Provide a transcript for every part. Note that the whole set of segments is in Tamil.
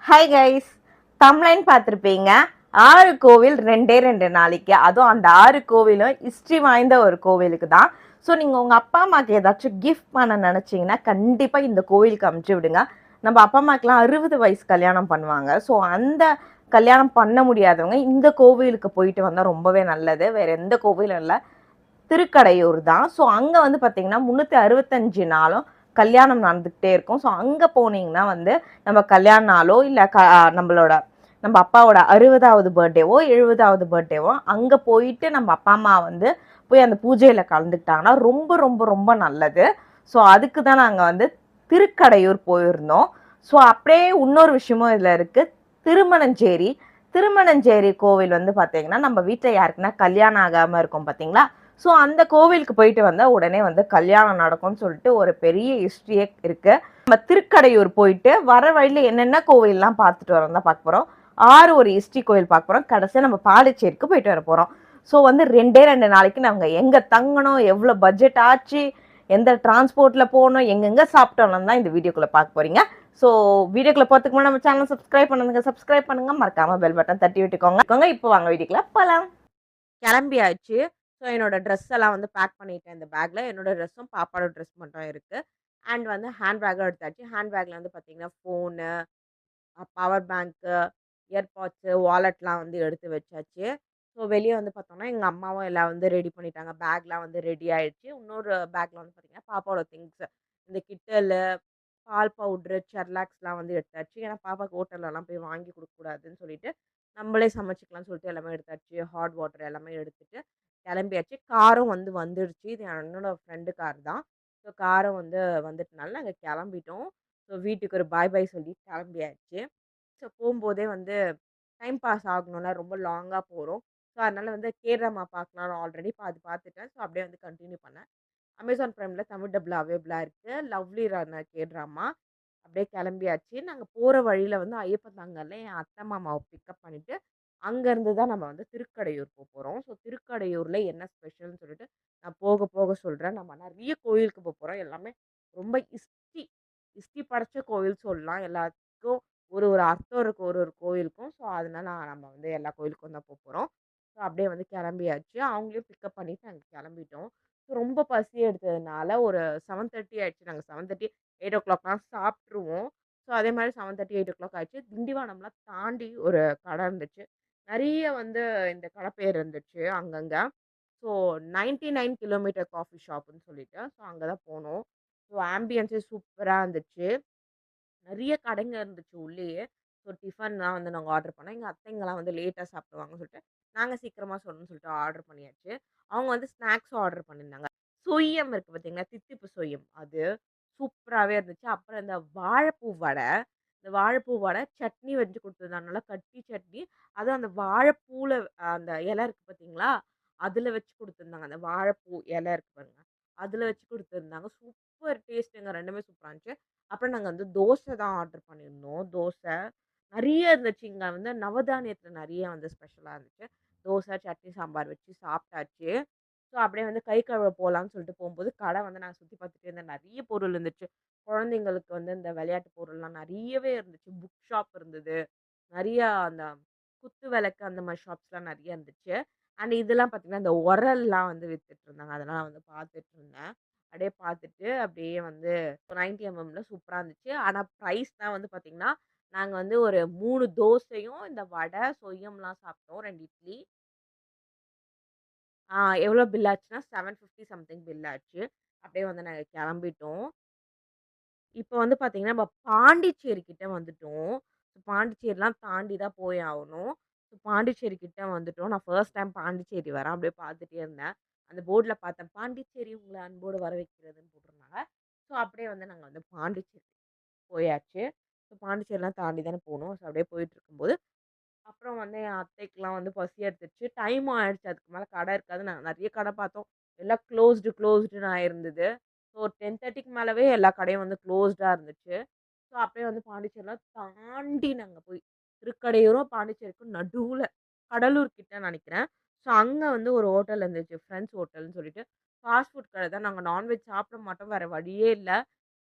ஹாய் கைஸ், தம்ப்லைன் பார்த்துருப்பீங்க. 6 கோவில் 2 நாளைக்கு. அதுவும் அந்த 6 கோவிலும் ஹிஸ்ட்ரி வாய்ந்த ஒரு கோவிலுக்கு தான். ஸோ நீங்கள் உங்கள் அப்பா அம்மாவுக்கு ஏதாச்சும் கிஃப்ட் பண்ண நினச்சிங்கன்னா கண்டிப்பாக இந்த கோவிலுக்கு அமுச்சு விடுங்க. நம்ம அப்பா அம்மாக்கெலாம் 60 வயசு கல்யாணம் பண்ணுவாங்க. ஸோ அந்த கல்யாணம் பண்ண முடியாதவங்க இந்த கோவிலுக்கு போயிட்டு வந்தால் ரொம்பவே நல்லது. வேறு எந்த கோவிலும் இல்லை, திருக்கடையூர் தான். ஸோ அங்கே வந்து பார்த்தீங்கன்னா 365 நாளும் கல்யாணம் நடந்துக்கிட்டே இருக்கும். ஸோ அங்கே போனீங்கன்னா வந்து நம்ம கல்யாண நாளோ இல்லை நம்ம அப்பாவோட 60வது பர்த்டேவோ 70வது பர்த்டேவோ அங்கே போயிட்டு நம்ம அப்பா அம்மா வந்து போய் அந்த பூஜையில் கலந்துக்கிட்டாங்கன்னா ரொம்ப ரொம்ப ரொம்ப நல்லது. ஸோ அதுக்கு தான் நாங்கள் வந்து திருக்கடையூர் போயிருந்தோம். ஸோ அப்படியே இன்னொரு விஷயமும் இதில் இருக்குது. திருமணஞ்சேரி திருமணஞ்சேரி கோவில் வந்து பார்த்தீங்கன்னா நம்ம வீட்டில் யாருக்குன்னா கல்யாணம் ஆகாமல் இருக்கும் பார்த்தீங்களா. ஸோ அந்த கோவிலுக்கு போயிட்டு வந்தால் உடனே வந்து கல்யாணம் நடக்கும்னு சொல்லிட்டு ஒரு பெரிய ஹிஸ்ட்ரியே இருக்குது. நம்ம திருக்கடையூர் போயிட்டு வர வழியில் என்னென்ன கோவில்லாம் பார்த்துட்டு வரோம் தான் பார்க்க போகிறோம். ஒரு ஹிஸ்ட்ரி கோவில் பார்க்க போகிறோம். கடைசியாக நம்ம பாண்டிச்சேரிக்கு போயிட்டு வர போகிறோம். ஸோ வந்து 2 நாளைக்கு நாங்கள் எங்கே தங்கணும், எவ்வளோ பட்ஜெட் ஆச்சு, எந்த டிரான்ஸ்போர்ட்டில் போகணும், எங்கெங்கே சாப்பிட்டோம்னு தான் இந்த வீடியோக்குள்ளே பார்க்க போகிறீங்க. ஸோ வீடியோக்குள்ளே போகிறதுக்கு முன்னாடி நம்ம சேனல் சப்ஸ்கிரைப் பண்ணுங்க, மறக்காமல் பெல் பட்டன் தட்டி விட்டுக்கோங்க. இப்போ வாங்க வீடியோக்குள்ளே போகலாம். கிளம்பியாச்சு. ஸோ என்னோட ட்ரெஸ் எல்லாம் வந்து பேக் பண்ணிட்டேன் இந்த பேக்ல. என்னோட ட்ரெஸ்ஸும் பாப்பாவோட ட்ரெஸ் மட்டும் இருக்கு. அண்ட் வந்து ஹேண்ட் பேக்கும் எடுத்தாச்சு. ஹேண்ட் பேக்ல வந்து பார்த்தீங்கன்னா, ஃபோனு, பவர் பேங்க்கு, இயர்பாட்ஸு, வாலெட்லாம் வந்து எடுத்து வச்சாச்சு. ஸோ வெளிய வந்து பார்த்தோம்னா, எங்க அம்மாவும் எல்லாம் வந்து ரெடி பண்ணிட்டாங்க. பேக்லாம் வந்து ரெடி ஆயிடுச்சு. இன்னொரு பேக்ல வந்து பார்த்தீங்கன்னா, பாப்பாவோட திங்ஸு. இந்த கிட்டலு, பால் பவுட்ரு, செர்லாக்ஸ்லாம் வந்து எடுத்தாச்சு. ஏன்னா பாப்பாக்கு ஹோட்டல்லலாம் போய் வாங்கி குடுக்கக்கூடாதுன்னு சொல்லிட்டு, நம்மளே சமைச்சுக்கலாம்னு சொல்லிட்டு எல்லாமே எடுத்தாச்சு. ஹாட் வாட்டர் எல்லாமே எடுத்துட்டு கிளம்பியாச்சு. காரும் வந்து வந்துடுச்சு. இது என்னோட ஃப்ரெண்டு கார் தான். ஸோ காரும் வந்து வந்துட்டனால நாங்க கிளம்பிட்டோம். ஸோ வீட்டுக்கு ஒரு பாய் பாய் சொல்லி கிளம்பியாச்சு. ஸோ போம்போதே வந்து டைம் பாஸ் ஆகணும்ல, ரொம்ப லாங்கா போறோம். ஸோ அதனால வந்து கேட்ராமா பார்க்கலாம்னு ஆல்ரெடி பாதி பார்த்துட்டேன். ஸோ அப்படியே வந்து கன்டின்யூ பண்ணேன். அமேசான் பிரைம்ல தமிழ் டப்ல அவைலபிளா இருக்கு. Lovely runner K-drama. அப்படியே கிளம்பியாச்சு. நாங்க போற வழியில வந்து ஐயப்பன் தாங்கல்ல என் அத்தை மாமாவ பிக்கப் பண்ணிட்டு, அங்கருந்து தான் நம்ம வந்து திருக்கடையூர் போறோம். ஸோ திருக்கடையூர்ல என்ன ஸ்பெஷல்ன்னு சொல்லிட்டு நான் போக போக சொல்றேன். நம்ம நெறைய கோயிலுக்கு போறோம். எல்லாமே ரொம்ப ஹிஸ்ட்ரி படைச்ச கோவில் சொல்லலாம். எல்லாத்துக்கும் ஒரு ஒரு அர்த்தம் இருக்கு ஒரு ஒரு கோயிலுக்கும். ஸோ அதனால நம்ம வந்து எல்லா கோயிலுக்கும் தான் போறோம். ஸோ அப்படியே வந்து கிளம்பியாச்சு. அவங்களையும் பிக்கப் பண்ணிட்டு நாங்க கிளம்பிட்டோம். ஸோ ரொம்ப பசி எடுத்ததுனால ஒரு 7:30 ஆயிடுச்சு. நாங்க 7:30, 8:00லாம் சாப்ட்டுருவோம். ஸோ அதே மாரி 7:30, 8:00 ஆயிடுச்சு. திண்டிவனம்லாம் தாண்டி ஒரு கடை இருந்துச்சு. நெறைய வந்து இந்த கடை பேர் இருந்துச்சு அங்கங்க. ஸோ 99 கிலோமீட்டர் காஃபி ஷாப்ன்னு சொல்லிட்டு, ஸோ அங்க தான் போனோம். ஸோ ஆம்பியன்ஸே சூப்பரா இருந்துச்சு. நெறைய கடைங்க இருந்துச்சு உள்ளேயே. ஸோ டிஃபன்லாம் வந்து நாங்க ஆர்டர் பண்ணோம். எங்க அத்தைங்கலாம் வந்து லேட்டா சாப்பிடுவாங்கன்னு சொல்லிட்டு, நாங்க சீக்கிரமா சொல்லணும்னு சொல்லிட்டு ஆர்டர் பண்ணியாச்சு. அவங்க வந்து ஸ்நாக்ஸும் ஆர்டர் பண்ணியிருந்தாங்க. சொய்யம் இருக்கு பார்த்தீங்களா? தித்திப்பு சொய்யம். அது சூப்பராவே இருந்துச்சு. அப்புறம் இந்த வாழைப்பூ வடை. இந்த வாழைப்பூ வடை, சட்னி வச்சு குடுத்துருந்தாங்க. நல்லா கட்டி சட்னி. அதுவும் அந்த வாழைப்பூல அந்த இலை இருக்கு பார்த்தீங்களா? அதுல வச்சு குடுத்துருந்தாங்க. அந்த வாழைப்பூ இலை இருக்கு பாருங்க. அதுல வச்சு குடுத்துருந்தாங்க. சூப்பர் டேஸ்ட்டுங்க. 2மே சூப்பரா இருந்துச்சு. அப்புறம் நாங்க வந்து தோசை தான் ஆர்டர் பண்ணியிருந்தோம். தோசை நெறைய இருந்துச்சு. இங்க வந்து நவதானியத்தில நெறைய வந்து ஸ்பெஷலா இருந்துச்சு. தோசை, சட்னி, சாம்பார் வச்சு சாப்பிட்டாச்சு. ஸோ அப்படியே வந்து கை கழுவ போலான்னு சொல்லிட்டு போம்போது, கடை வந்து நான் சுத்தி பார்த்துட்டே இருந்தேன். நெறைய பொருள் இருந்துச்சு. குழந்தைங்களுக்கு வந்து இந்த விளையாட்டு பொருள்லாம் நெறையவே இருந்துச்சு. புக் ஷாப் இருந்தது. நெறைய அந்த குத்து விளக்கு அந்த மாரி ஷாப்ஸ்லாம் நெறைய இருந்துச்சு. அண்ட் இதெல்லாம் பார்த்தீங்கன்னா, இந்த உரல்லாம் வந்து வித்துட்டு இருந்தாங்க. அதெல்லாம் நான் வந்து பார்த்துட்டு இருந்தேன். அப்படியே பார்த்துட்டு, அப்படியே வந்து 90 எம்எம்ல சூப்பரா இருந்துச்சு. ஆனா பிரைஸ் தான் வந்து பார்த்தீங்கன்னா, நாங்க வந்து ஒரு 3 தோசையும், இந்த வடை, சொய்யம்லாம் சாப்பிட்டோம். 2 இட்லி. ஆ எவ்வளோ பில் ஆச்சுன்னா, 750 சம்திங் பில் ஆச்சு. அப்படியே வந்து நாங்க கெளம்பிட்டோம். இப்ப வந்து பார்த்தீங்கன்னா, நம்ம பாண்டிச்சேரி கிட்ட வந்துட்டோம். பாண்டிச்சேரிலாம் தாண்டி தான் போய் ஆவணும். பாண்டிச்சேரி கிட்ட வந்துட்டோம். நான் ஃபர்ஸ்ட் டைம் பாண்டிச்சேரி வரேன். அப்படியே பார்த்துட்டே இருந்தேன். அந்த போர்ட்ல பார்த்தேன். பாண்டிச்சேரி உங்கள அன்போடு வரவேற்கிறதுன்னு போட்டிருந்தாங்க. ஸோ அப்படியே வந்து நாங்க வந்து பாண்டிச்சேரி போயாச்சு. ஸோ பாண்டிச்சேரிலாம் தாண்டி தானே போணும். ஸோ அப்படியே போயிட்டுருக்கும்போது, அப்புறம் வந்து என் அத்தைக்குலாம் வந்து பசி எடுத்துருச்சு. டைமும் ஆயிடுச்சு. அதுக்கு மேல கடை இருக்காது. நாங்க நெறைய கடை பார்த்தோம். எல்லாம் க்ளோஸ்டுன்னு ஆயிருந்தது. ஸோ ஒரு 10:30க்கு மேலவே எல்லா கடையும் வந்து க்ளோஸ்டா இருந்துச்சு. ஸோ அப்படியே வந்து பாண்டிச்சேரிலாம் தாண்டி நாங்க போய் திருக்கடையூரும், பாண்டிச்சேரிக்கும் நடுவுல கடலூர் கிட்ட நெனைக்கிறேன். ஸோ அங்க வந்து ஒரு ஹோட்டல் இருந்துச்சு. ஃப்ரெண்ட்ஸ் ஹோட்டல்ன்னு சொல்லிட்டு. ஃபாஸ்ட் ஃபுட் கடை தான். நாங்க நான்வெஜ் சாப்பிட மாட்டோம். வேற வழியே இல்ல.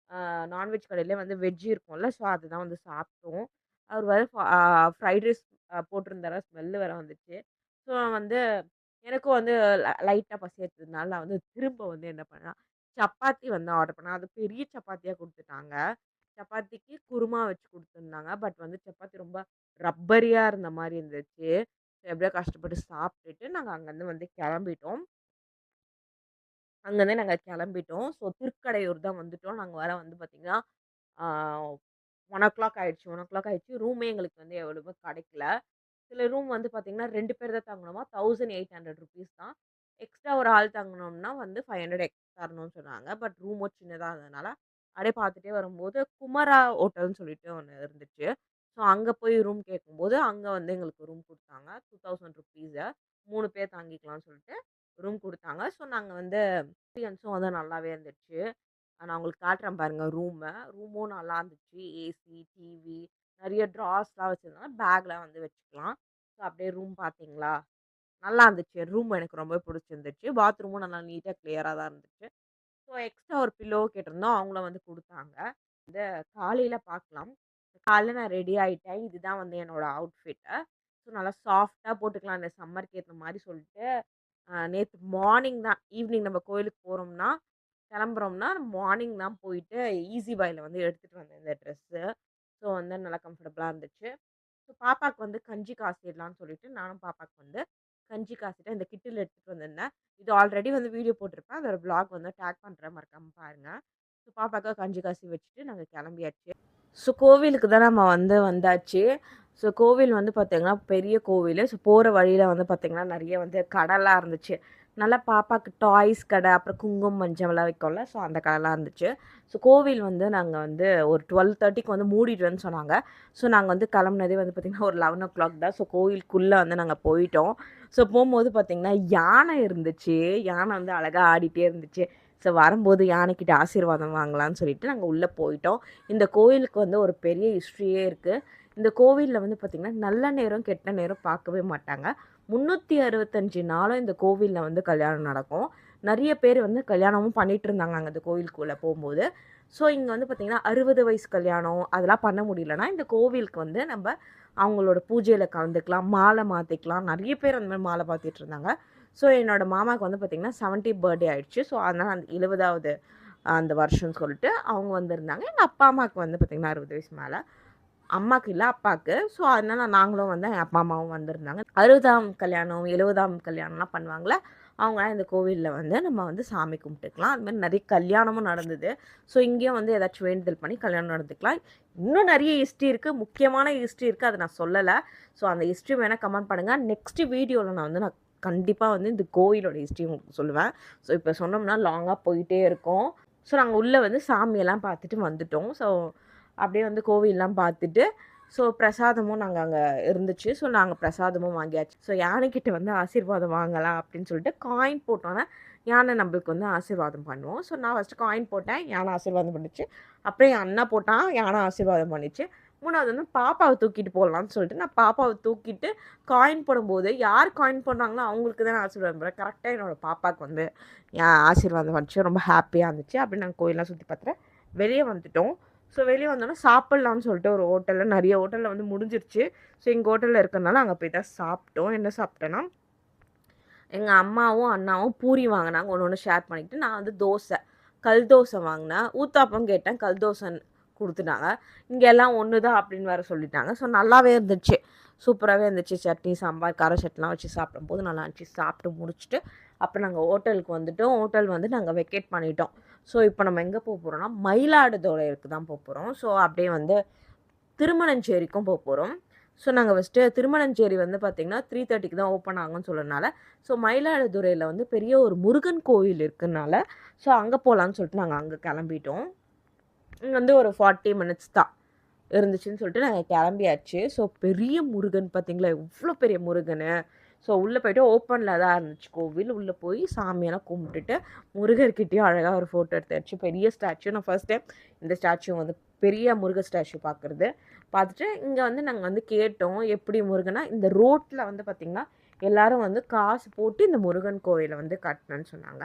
நான்வெஜ் கடையிலே வந்து வெஜ் இருக்கும்ல. ஸோ அதுதான் வந்து சாப்பிட்டோம். அவர் வேற ஃப்ரைட் ரைஸ் போட்டிருந்தாரா, ஸ்மெல் வேற வந்துச்சு. ஸோ வந்து எனக்கும் வந்து லைட்டா பசி எடுத்ததுனால நான் வந்து திரும்ப வந்து என்ன பண்ணேன்னா, சப்பாத்தி வந்து ஆர்டர் பண்ணேன். அது பெரிய சப்பாத்தியா குடுத்துட்டாங்க. சப்பாத்திக்கு குருமா வச்சு குடுத்துருந்தாங்க. பட் வந்து சப்பாத்தி ரொம்ப ரப்பரியா இருந்த மாரி இருந்துச்சு. எப்படியோ கஷ்டப்பட்டு சாப்ட்டுட்டு நாங்க அங்கருந்து வந்து கெளம்பிட்டோம். அங்கருந்து நாங்க கெளம்பிட்டோம். ஸோ திருக்கடையூர் தான் வந்துட்டோம். நாங்க வர வந்து பாத்தீங்கன்னா, ஆ 1:00 ஆயிடுச்சு. 1:00 ஆயிடுச்சு. ரூமே எங்களுக்கு வந்து எவ்வளவோ கெடைக்கல. சில ரூம் வந்து பார்த்தீங்கன்னா, 2 பேர் தான் தங்கணுமா, ₹1800 தான். எக்ஸ்ட்ரா ஒரு ஆள் தங்கணும்னா வந்து 500 எக்ஸ்ட்ரா தரணும்னு சொன்னாங்க. பட் ரூமும் சின்னதா இருந்ததுனால, அப்படியே பார்த்துட்டே வரும்போது குமரா ஹோட்டல்னு சொல்லிட்டு ஒண்ணு இருந்துச்சு. ஸோ அங்க போய் ரூம் கேட்கும்போது, அங்க வந்து எங்களுக்கு ரூம் குடுத்தாங்க. ₹2000 3 பேர் தங்கிக்கலாம்னு சொல்லிட்டு ரூம் குடுத்தாங்க. ஸோ நாங்க வந்து எக்ஸ்பீரியன்ஸும் வந்து நல்லாவே இருந்துச்சு. நான் உங்களுக்கு காட்டுறேன் பாருங்க ரூம. ரூமும் நல்லா இருந்துச்சு. ஏசி, டிவி, நெறைய ட்ராஸ்லாம் வச்சிருந்தாங்க. பேக்லாம் வந்து வச்சுக்கலாம். ஸோ அப்படியே ரூம் பார்த்தீங்களா? நல்லா இருந்துச்சு. ரூம் எனக்கு ரொம்ப பிடிச்சிருந்துச்சு. பாத்ரூமும் நல்லா நீட்டா கிளியரா தான் இருந்துச்சு. ஸோ எக்ஸ்ட்ரா ஒரு பில்லோ கேட்டிருந்தோம். அவங்களும் வந்து குடுத்தாங்க. காலையில பார்க்கலாம். காலைல நான் ரெடி ஆயிட்டேன். இதுதான் வந்து என்னோட அவுட்ஃபிட்டு. ஸோ நல்லா சாஃப்ட்டா போட்டுக்கலாம் இந்த சம்மருக்கு ஏத்த மாரி சொல்லிட்டு, நேத்து மார்னிங் தான் ஈவினிங் நம்ம கோயிலுக்கு போறோம்னா, கிளம்புறோம்னா மார்னிங் தான் போயிட்டு ஈஸி பைல வந்து எடுத்துட்டு வந்தேன் இந்த ட்ரெஸ்ஸு. ஸோ வந்து நல்லா கம்ஃபர்டபுளா இருந்துச்சு. ஸோ பாப்பாக்கு வந்து கஞ்சி காசிடலான்னு சொல்லிட்டு, நானும் பாப்பாக்கு வந்து கஞ்சி காசிட்டு இந்த கிட்டில் எடுத்துட்டு வந்திருந்தேன். இது ஆல்ரெடி வந்து வீடியோ போட்டிருப்பேன். அதோட வ்ளாக் வந்து டேக் பண்றேன். மறக்காம பாருங்க. ஸோ பாப்பாக்கு கஞ்சி காசி வச்சுட்டு நாங்க கிளம்பியாச்சு. ஸோ கோவிலுக்கு தான் நம்ம வந்து வந்தாச்சு. ஸோ கோவில் வந்து பார்த்தீங்கன்னா, பெரிய கோவிலு. ஸோ போற வழியில வந்து பார்த்தீங்கன்னா, நெறைய வந்து கடைலாம் இருந்துச்சு. நல்லா பாப்பாக்கு டாய்ஸ் கடை, அப்புறம் குங்குமம், மஞ்சள்லாம் விக்கும்ல. ஸோ அந்த கடைலாம் இருந்துச்சு. ஸோ கோவில் வந்து நாங்க வந்து ஒரு 12:30க்கு வந்து மூடிடுவேன்னு சொன்னாங்க. ஸோ நாங்க வந்து கிளம்புனதே வந்து பார்த்தீங்கன்னா, ஒரு 11:00 தான். ஸோ கோவிலுக்குள்ள வந்து நாங்க போயிட்டோம். ஸோ போம்போது பார்த்தீங்கன்னா, யானை இருந்துச்சு. யானை வந்து அழகா ஆடிட்டே இருந்துச்சு. ஸோ வரும்போது யானைக்கிட்ட ஆசீர்வாதம் வாங்கலான்னு சொல்லிட்டு நாங்க உள்ள போயிட்டோம். இந்த கோயிலுக்கு வந்து ஒரு பெரிய ஹிஸ்ட்ரியே இருக்கு. இந்த கோவில்ல வந்து பார்த்தீங்கன்னா, நல்ல நேரம், கெட்ட நேரம் பார்க்கவே மாட்டாங்க. 365 நாளும் இந்த கோவில்ல வந்து கல்யாணம் நடக்கும். நெறைய பேர் வந்து கல்யாணமும் பண்ணிட்டு இருந்தாங்க அங்க அந்த கோவிலுக்குள்ள போம்போது. ஸோ இங்க வந்து பார்த்தீங்கன்னா, 60 வயசு கல்யாணம் அதெல்லாம் பண்ண முடியலன்னா, இந்த கோவிலுக்கு வந்து நம்ப அவங்களோட பூஜையில கலந்துக்கலாம். மாலை மாத்திக்கலாம். நெறைய பேர் அந்த மாரி மாலை மாத்திட்டு இருந்தாங்க. ஸோ என்னோட மாமாவுக்கு வந்து பார்த்தீங்கன்னா, 70 பர்த்டே ஆயிடுச்சு. ஸோ அதனால அந்த 70வது அந்த வருஷம்னு சொல்லிட்டு அவங்க வந்திருந்தாங்க. எங்க அப்பா, அம்மாவுக்கு வந்து பார்த்தீங்கன்னா 60 வயசு மேல. அம்மாக்கு இல்ல, அப்பாக்கு. ஸோ, அதனால நாங்களும் வந்து எங்க அப்பா, அம்மாவும் வந்திருந்தாங்க. 60ஆம் கல்யாணம், 70ஆம் கல்யாணம்லாம் பண்ணுவாங்கல்ல, அவங்கலாம் இந்த கோவில்ல வந்து நம்ம வந்து சாமி கும்பிட்டுக்கலாம். அது மாரி நெறைய கல்யாணமும் நடந்தது. ஸோ, இங்கேயும் வந்து ஏதாச்சும் வேண்டுதல் பண்ணி கல்யாணம் நடந்துக்கலாம். இன்னும் நெறைய ஹிஸ்ட்ரி இருக்கு. முக்கியமான ஹிஸ்ட்ரி இருக்கு. அத நான் சொல்லல. ஸோ, அந்த ஹிஸ்ட்ரி வேணா கமெண்ட் பண்ணுங்க. நெக்ஸ்ட் வீடியோல நான் கண்டிப்பா வந்து இந்த கோயிலோட ஹிஸ்ட்ரி உங்களுக்கு சொல்லுவேன். ஸோ, இப்ப சொன்னோம்னா லாங்கா போயிட்டே இருக்கும். ஸோ, நாங்க உள்ள வந்து சாமியெல்லாம் பார்த்துட்டு வந்துட்டோம். ஸோ அப்படியே வந்து கோவில்லாம் பார்த்துட்டு, ஸோ பிரசாதமும் நாங்க அங்க இருந்துச்சு. ஸோ நாங்க பிரசாதமும் வாங்கியாச்சு. ஸோ யானைக்கிட்ட வந்து ஆசீர்வாதம் வாங்கலாம் அப்படின்னு சொல்லிட்டு காயின் போட்டோன்னா, யானை நம்மளுக்கு வந்து ஆசீர்வாதம் பண்ணும். ஸோ நான் ஃபர்ஸ்ட்டு காயின் போட்டேன். யானை ஆசீர்வாதம் பண்ணுச்சு. அப்புறம் என் அண்ணா போட்டான். யானை ஆசீர்வாதம் பண்ணுச்சு. 3வது வந்து பாப்பாவ தூக்கிட்டு போடலான்னு சொல்லிட்டு, நான் பாப்பாவ தூக்கிட்டு காயின் போடும்போது, யார் காயின் போடுறாங்களோ அவங்களுக்கு தான் நான் ஆசீர்வாதம் பண்ணுவேன். கரெக்ட்டா என்னோட பாப்பாக்கு வந்து ஆசீர்வாதம் பண்ணுச்சு. ரொம்ப ஹேப்பியா இருந்துச்சு. அப்படி நாங்க கோயில்லாம் சுத்தி பார்த்துட்டு வெளிய வந்துட்டோம். ஸோ வெளிய வந்தோனே சாப்பிடலான்னு சொல்லிட்டு ஒரு ஹோட்டல்ல நெறைய ஹோட்டல்ல வந்து முடிஞ்சிருச்சு. ஸோ எங்க ஹோட்டல்ல இருக்கறனால அங்க போய் தான் சாப்பிட்டோம். என்ன சாப்பிட்டேன்னா, எங்க அம்மாவும், அண்ணாவும் பூரி வாங்குனாங்க. ஒண்ணு ஒண்ணு ஷேர் பண்ணிக்கிட்டு, நான் வந்து தோசை, கல் தோசை வாங்குனேன். ஊத்தாப்பம் கேட்டேன். கல் தோசைன்னு குடுத்துட்டாங்க. இங்க எல்லாம் ஒண்ணு தான் அப்படின்னு வேற சொல்லிட்டாங்க. ஸோ நல்லாவே இருந்துச்சு. சூப்பராவே இருந்துச்சு. சட்னி, சாம்பார், கார சட்னிலாம் வச்சு சாப்பிடும்போது நல்லா இருந்துச்சு. சாப்பிட்டு முடிச்சுட்டு, அப்புறம் நாங்க ஹோட்டலுக்கு வந்துட்டோம். ஹோட்டல் வந்து நாங்க வெக்கேட் பண்ணிட்டோம். ஸோ இப்ப நம்ம எங்க போறோம்னா, மயிலாடுதுறைக்கு தான் போறோம். ஸோ அப்படியே வந்து திருமணஞ்சேரிக்கும் போறோம். ஸோ நாங்க ஃபர்ஸ்ட்டு திருமணஞ்சேரி வந்து பார்த்தீங்கன்னா, 3:30க்கு தான் ஓப்பன் ஆகும்னு சொன்னனால, ஸோ மயிலாடுதுறையில வந்து பெரிய ஒரு முருகன் கோவில் இருக்கனால, ஸோ அங்க போலான்னு சொல்லிட்டு நாங்க அங்க கெளம்பிட்டோம். இங்க வந்து ஒரு 40 மினிட்ஸ் தான் இருந்துச்சுன்னு சொல்லிட்டு நாங்க கெளம்பியாச்சு. ஸோ பெரிய முருகன் பார்த்தீங்களா, எவ்ளோ பெரிய முருகனு. ஸோ உள்ள போயிட்டு ஓப்பன்ல தான் இருந்துச்சு கோவில். உள்ள போய் சாமியெல்லாம் கும்பிட்டுட்டு, முருகர்கிட்டயும் அழகா ஒரு ஃபோட்டோ எடுத்தாச்சு. பெரிய ஸ்டாச்சு. நான் ஃபர்ஸ்ட் டைம் இந்த ஸ்டாச்சு வந்து பெரிய முருகர் ஸ்டாச்சு பார்க்குறது. பார்த்துட்டு இங்க வந்து நாங்க வந்து கேட்டோம். எப்படி முருகனா, இந்த ரோட்ல வந்து பார்த்தீங்கன்னா, எல்லாரும் வந்து காசு போட்டு இந்த முருகன் கோவில வந்து கட்டணும்னு சொன்னாங்க.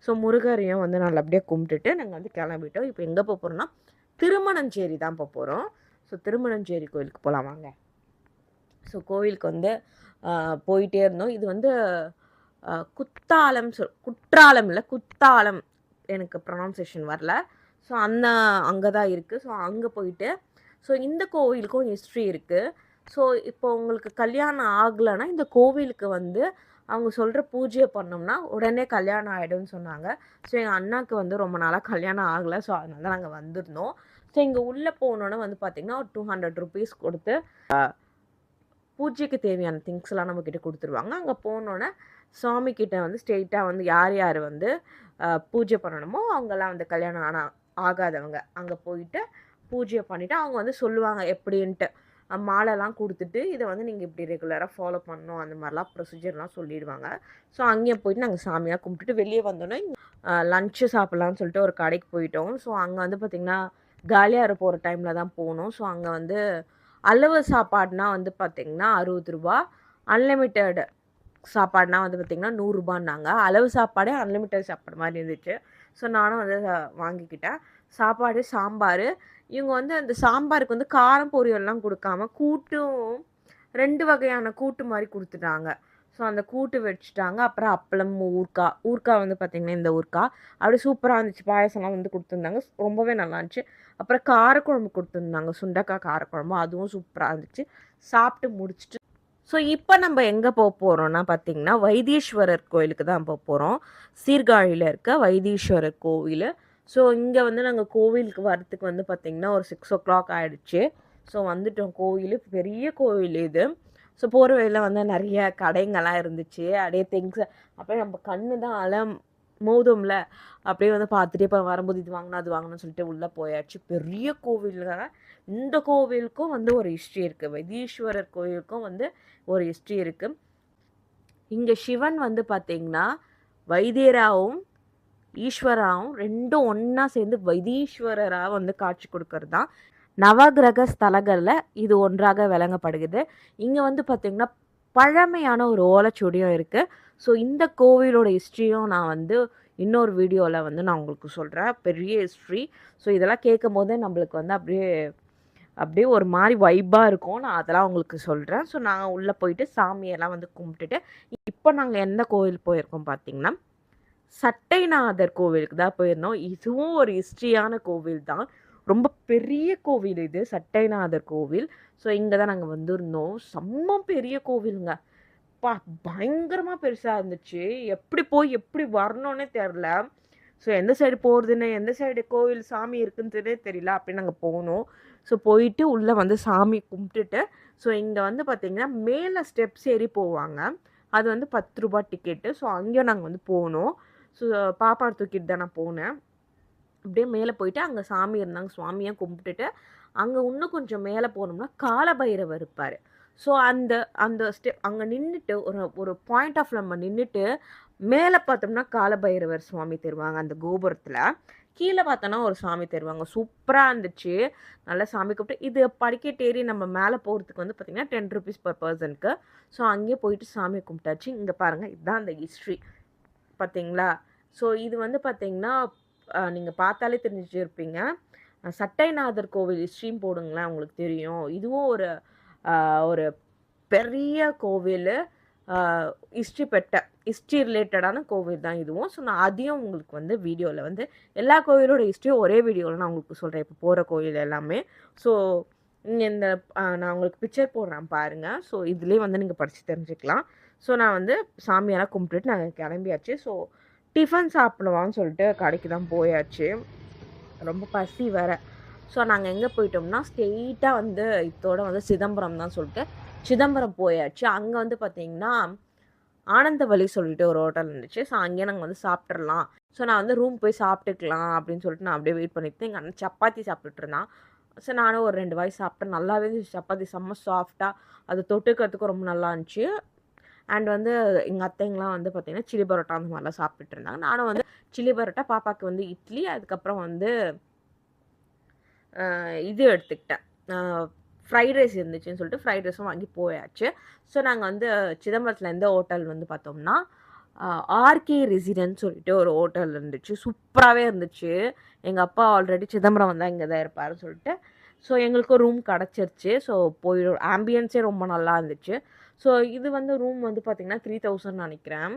ஸோ முருகரையும் வந்து நல்லபடியா கும்பிட்டுட்டு நாங்க வந்து கெளம்பிட்டோம். இப்ப எங்க போறோம்னா, திருமணஞ்சேரி தான் போறோம். ஸோ திருமணஞ்சேரி கோயிலுக்கு போகலாம் வாங்க. ஸோ கோவிலுக்கு வந்து போயிட்டே இருந்தோம். இது வந்து குற்றாலம் இல்லை, குத்தாலம், எனக்கு ப்ரொனவுன்சேஷன் வரல. ஸோ அங்கே தான் இருக்குது. ஸோ அங்கே போயிட்டு, ஸோ இந்த கோவிலுக்கும் ஹிஸ்ட்ரி இருக்குது. ஸோ இப்போ உங்களுக்கு கல்யாணம் ஆகலைன்னா இந்த கோவிலுக்கு வந்து அவங்க சொல்கிற பூஜையை பண்ணோம்னா உடனே கல்யாணம் ஆகிடும்னு சொன்னாங்க. ஸோ எங்கள் அண்ணாவுக்கு வந்து ரொம்ப நாளாக கல்யாணம் ஆகலை. ஸோ அதனால தான் நாங்கள் வந்திருந்தோம். ஸோ இங்கே உள்ளே போனோன்னே வந்து பார்த்திங்கன்னா ஒரு 200 rupees கொடுத்து பூஜைக்கு தேவையான திங்ஸ்லாம் நம்மக்கிட்ட கொடுத்துருவாங்க. அங்கே போனோன்னே சாமிக்கிட்ட வந்து ஸ்ட்ரெயிட்டாக வந்து யார் யார் வந்து பூஜை பண்ணணுமோ அவங்கெல்லாம் வந்து கல்யாணம் ஆகாதவங்க அங்கே போயிட்டு பூஜையை பண்ணிவிட்டு அவங்க வந்து சொல்லுவாங்க எப்படின்ட்டு. மாலைலாம் கொடுத்துட்டு இதை வந்து நீங்கள் இப்படி ரெகுலராக ஃபாலோ பண்ணணும் அந்த மாதிரிலாம் ப்ரொசீஜர்லாம் சொல்லிடுவாங்க. ஸோ அங்கேயே போயிட்டு நாங்கள் சாமியாக கும்பிட்டுட்டு வெளியே வந்தோன்னே லன்ச்சு சாப்பிட்லான்னு சொல்லிட்டு ஒரு கடைக்கு போயிட்டோம். ஸோ அங்கே வந்து பார்த்திங்கன்னா காலியார போகிற டைமில் தான் போனோம். ஸோ அங்கே வந்து அளவு சாப்பாடுனா வந்து பார்த்திங்கன்னா 60 ரூபா, அன்லிமிட்டெட் சாப்பாடுனா வந்து பார்த்திங்கன்னா 100 ரூபான்னாங்க. அளவு சாப்பாடே அன்லிமிட்டட் சாப்பாடு மாதிரி இருந்துச்சு. ஸோ நானும் வந்து வாங்கிக்கிட்டேன். சாப்பாடு, சாம்பார். இவங்க வந்து அந்த சாம்பாருக்கு வந்து காரம் பொரியல்லாம் கொடுக்காம கூட்டும் 2 வகையான கூட்டு மாதிரி கொடுத்துட்டாங்க. ஸோ அந்த கூட்டு வச்சுட்டாங்க. அப்புறம் அப்பளம், ஊறுகாய் வந்து பார்த்திங்கன்னா இந்த ஊறுகாய் அப்படியே சூப்பராக இருந்துச்சு. பாயசம்லாம் வந்து கொடுத்துருந்தாங்க. ரொம்பவே நல்லா இருந்துச்சு. அப்புறம் காரக்குழம்பு கொடுத்துருந்தாங்க, சுண்டக்காய் காரக்குழம்பு. அதுவும் சூப்பராக இருந்துச்சு. சாப்பிட்டு முடிச்சுட்டு ஸோ இப்போ நம்ம எங்கே போகிறோம்னா பார்த்திங்கன்னா வைத்தீஸ்வரர் கோயிலுக்கு தான் போகிறோம். சீர்காழியில் இருக்க வைத்தீஸ்வரர் கோவில். ஸோ இங்கே வந்து நாங்கள் கோவிலுக்கு வரத்துக்கு வந்து பார்த்திங்கன்னா ஒரு 6 o'clock ஆகிடுச்சு. ஸோ வந்துட்டோம். கோவில் பெரிய கோவில் இது. ஸோ போகிற வழியில் வந்து நிறைய கடைங்கள்லாம் இருந்துச்சு. அப்படியே திங்ஸ் அப்படியே நம்ம கண்ணு தான் மோதும்ல, அப்படியே வந்து பார்த்துட்டே இப்போ வரும்போது இது வாங்கணும் அது வாங்கணும்னு சொல்லிட்டு உள்ளே போயாச்சு. பெரிய கோவிலுங்க. இந்த கோவிலுக்கும் வந்து ஒரு ஹிஸ்ட்ரி இருக்குது. வைத்தீஸ்வரர் கோவிலுக்கும் வந்து ஒரு ஹிஸ்ட்ரி இருக்குது. இங்கே சிவன் வந்து பார்த்திங்கன்னா வைத்தியராகவும் ஈஸ்வராவும் ரெண்டும் ஒன்றா சேர்ந்து வைத்தீஸ்வரராக வந்து காட்சி கொடுக்கறது தான் நவகிரக ஸ்தலங்களில் இது ஒன்றாக விளங்கப்படுகிறது. இங்கே வந்து பார்த்திங்கன்னா பழமையான ஒரு ஓலைச்சுவடியும் இருக்குது. ஸோ இந்த கோவிலோட ஹிஸ்ட்ரியும் நான் வந்து இன்னொரு வீடியோவில் வந்து நான் உங்களுக்கு சொல்கிறேன். பெரிய ஹிஸ்ட்ரி. ஸோ இதெல்லாம் கேட்கும் போதே நம்மளுக்கு வந்து அப்படியே ஒரு மாதிரி வைப்பாக இருக்கும். நான் அதெல்லாம் உங்களுக்கு சொல்கிறேன். ஸோ நாங்கள் உள்ளே போயிட்டு சாமியெல்லாம் வந்து கும்பிட்டுட்டு இப்போ நாங்கள் எந்த கோவில் போயிருக்கோம் பார்த்திங்கன்னா சட்டைநாதர் கோவிலுக்கு தான் போயிருந்தோம். இதுவும் ஒரு ஹிஸ்ட்ரியான கோவில் தான். ரொம்ப பெரிய கோவில் இது, சட்டைநாதர் கோவில். ஸோ இங்கே தான் நாங்கள் வந்திருந்தோம். செம்ம பெரிய கோவிலுங்க. பயங்கரமாக பெருசாக இருந்துச்சு. எப்படி போய் எப்படி வரணும்னே தெரில. ஸோ எந்த சைடு போகிறதுன்னு, எந்த சைடு கோவில் சாமி இருக்குன்னு தெரியல. அப்படி நாங்கள் போனோம். ஸோ போயிட்டு உள்ளே வந்து சாமி கும்பிட்டுட்டு ஸோ இங்கே வந்து பார்த்திங்கன்னா மேலே ஸ்டெப்ஸ் ஏறி போவாங்க. அது வந்து 10 ரூபா டிக்கெட்டு. ஸோ அங்கேயும் நாங்கள் வந்து போனோம். ஸோ பாப்பா தூக்கிட்டு தான் நான் போனேன். அப்படியே மேலே போயிட்டு அங்கே சாமி இருந்தாங்க. சுவாமியாக கும்பிட்டுட்டு அங்கே இன்னும் கொஞ்சம் மேலே போனோம்னா காலபைரவர் இருப்பார். ஸோ அந்த ஸ்டெப் அங்கே நின்றுட்டு ஒரு பாயிண்ட் ஆஃப் நம்ம நின்றுட்டு மேலே பார்த்தோம்னா காலபைரவர் சுவாமி தருவாங்க அந்த கோபுரத்தில். கீழே பார்த்தோன்னா ஒரு சாமி தருவாங்க. சூப்பராக இருந்துச்சு. நல்லா சாமி கூப்பிட்டு இது படிக்கட்டு ஏறி நம்ம மேலே போகிறதுக்கு வந்து பார்த்திங்கன்னா 10 rupees per personக்கு. ஸோ அங்கேயே போயிட்டு சாமி கும்பிட்டாச்சு. இங்கே பாருங்கள், இதுதான் அந்த ஹிஸ்ட்ரி பார்த்தீங்களா. ஸோ இது வந்து பார்த்திங்கன்னா நீங்கள் பார்த்தாலே தெரிஞ்சிருப்பீங்க. சட்டைநாதர் கோவில் ஹிஸ்ட்ரியும் போடுங்களேன், உங்களுக்கு தெரியும். இதுவும் ஒரு பெரிய கோவில், ஹிஸ்ட்ரி ரிலேட்டடான கோவில் தான் இதுவும். ஸோ நான் அதையும் உங்களுக்கு வந்து வீடியோவில் வந்து எல்லா கோவிலோட ஹிஸ்ட்ரியும் ஒரே வீடியோவில் நான் உங்களுக்கு சொல்கிறேன். இப்போ போகிற கோவில் எல்லாமே. ஸோ இங்கே நான் உங்களுக்கு பிக்சர் போடுறேன் பாருங்கள். ஸோ இதுலேயே வந்து நீங்கள் படித்து தெரிஞ்சுக்கலாம். ஸோ நான் வந்து சாமியெல்லாம் கும்பிட்டுட்டு நாங்கள் கிளம்பியாச்சு. ஸோ டிஃபன் சாப்பிடுவான்னு சொல்லிட்டு கடைக்கு தான் போயாச்சு. ரொம்ப பசி வேறு. ஸோ நாங்கள் எங்கே போயிட்டோம்னா ஸ்ட்ரெயிட்டாக வந்து இதோட வந்து சிதம்பரம் தான் சொல்லிட்டு சிதம்பரம் போயாச்சு. அங்கே வந்து பார்த்திங்கன்னா ஆனந்தவழி சொல்லிட்டு ஒரு ஹோட்டல் இருந்துச்சு. ஸோ அங்கேயே நாங்கள் வந்து சாப்பிட்றலாம். ஸோ நான் வந்து ரூம் போய் சாப்பிட்டுக்கலாம் அப்படின்னு சொல்லிட்டு நான் அப்படியே வெயிட் பண்ணிட்டு எங்கள் அண்ணன் சப்பாத்தி சாப்பிட்டுட்டு இருந்தான். ஸோ நானும் ஒரு 2 வாய் சாப்பிட்டேன். நல்லாவே இருந்துச்சு. சப்பாத்தி செம்ம சாஃப்டாக, அது தொட்டுக்கிறதுக்கும் ரொம்ப நல்லா இருந்துச்சு. அண்ட் வந்து எங்கள் அத்தைங்களாம் வந்து பார்த்திங்கன்னா சில்லி பரோட்டா அந்த மாதிரிலாம் சாப்பிட்டுட்டு இருந்தாங்க. நானும் வந்து சில்லி பரோட்டா, பாப்பாவுக்கு வந்து இட்லி, அதுக்கப்புறம் வந்து இது எடுத்துக்கிட்டேன், ஃப்ரைட் ரைஸ் இருந்துச்சுன்னு சொல்லிட்டு ஃப்ரைட் ரைஸும் வாங்கி போயாச்சு. ஸோ நாங்கள் வந்து சிதம்பரத்தில் எந்த ஹோட்டல் வந்து பார்த்தோம்னா ஆர்கே ரெசிடென்ட் சொல்லிட்டு ஒரு ஹோட்டல் இருந்துச்சு. சூப்பராகவே இருந்துச்சு. எங்கள் அப்பா ஆல்ரெடி சிதம்பரம் வந்தால் இங்கே தான் இருப்பாருன்னு சொல்லிட்டு ஸோ எங்களுக்கு ரூம் கிடச்சிருச்சு. ஸோ போய் ஆம்பியன்ஸே ரொம்ப நல்லா இருந்துச்சு. ஸோ இது வந்து ரூம் வந்து பார்த்தீங்கன்னா 3000 நினைக்கிறேன்.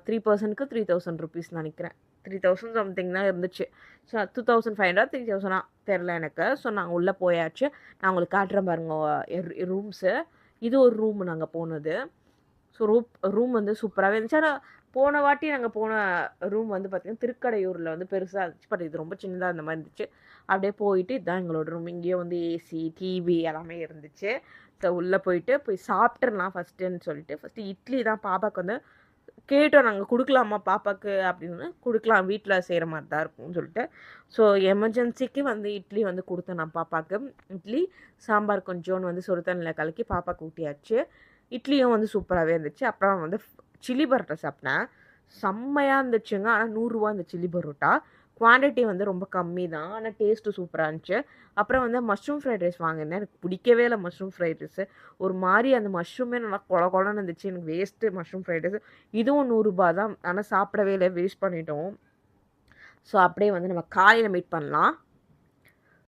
3 பர்சனுக்கு 3000 ருபீஸ் நினைக்கிறேன். 3000 சம்திங் தான் இருந்துச்சு. ஸோ 2500 3000 தெரில எனக்கு. ஸோ நாங்கள் உள்ளே போயாச்சு. நான் உங்களுக்கு காட்டுறேன் பாருங்க ரூம்ஸு. இது ஒரு ரூம் நாங்கள் போனது. ஸோ ரூம் வந்து சூப்பராகவே இருந்துச்சு. ஆனால் போன வாட்டி நாங்கள் போன ரூம் வந்து பார்த்திங்கன்னா திருக்கடையூரில் வந்து பெருசாக இருந்துச்சு. பட் இது ரொம்ப சின்னதாக இருந்த மாதிரி இருந்துச்சு. அப்படியே போயிட்டு இதுதான் எங்களோட ரூம். இங்கேயே வந்து ஏசி, டிவி எல்லாமே இருந்துச்சு. ஸோ உள்ளே போய் சாப்பிட்றலாம் ஃபஸ்ட்டுன்னு சொல்லிட்டு ஃபஸ்ட்டு இட்லி தான் பாப்பாவுக்கு வந்து கேட்டோம் நாங்கள் கொடுக்கலாமா பாப்பாவுக்கு அப்படின்னு. கொடுக்கலாம், வீட்டில் செய்கிற மாதிரி தான் இருக்கும்னு சொல்லிட்டு. ஸோ எமர்ஜென்சிக்கு வந்து இட்லி வந்து கொடுத்தேன் நான் பாப்பாவுக்கு. இட்லி சாம்பார் கொஞ்சோன்னு வந்து சுடு தண்ணியில் கலக்கி பாப்பாவுக்கு ஊட்டியாச்சு. இட்லியும் வந்து சூப்பராகவே இருந்துச்சு. அப்புறம் வந்து சில்லி பரோட்டா சாப்பிட்டேன். செம்மையாக இருந்துச்சுங்க. ஆனால் 100 ரூபா அந்த சில்லி பரோட்டா. குவான்டிட்டி வந்து ரொம்ப கம்மி தான். ஆனால் டேஸ்ட்டு சூப்பராக இருந்துச்சு. அப்புறம் வந்து மஷ்ரூம் ஃப்ரைட் ரைஸ் வாங்கினேன். எனக்கு பிடிக்கவே இல்லை மஷ்ரூம் ஃப்ரைட் ரைஸு. ஒரு மாதிரி அந்த மஷ்ரூமே நல்லா கொல கொலன்னு இருந்துச்சு. எனக்கு வேஸ்ட்டு மஷ்ரூம் ஃப்ரைட் ரைஸு. இதுவும் 100 ரூபா தான். ஆனால் சாப்பிடவே இல்லை, வேஸ்ட் பண்ணிட்டோம். ஸோ அப்படியே வந்து நம்ம காலையில் மீட் பண்ணலாம்.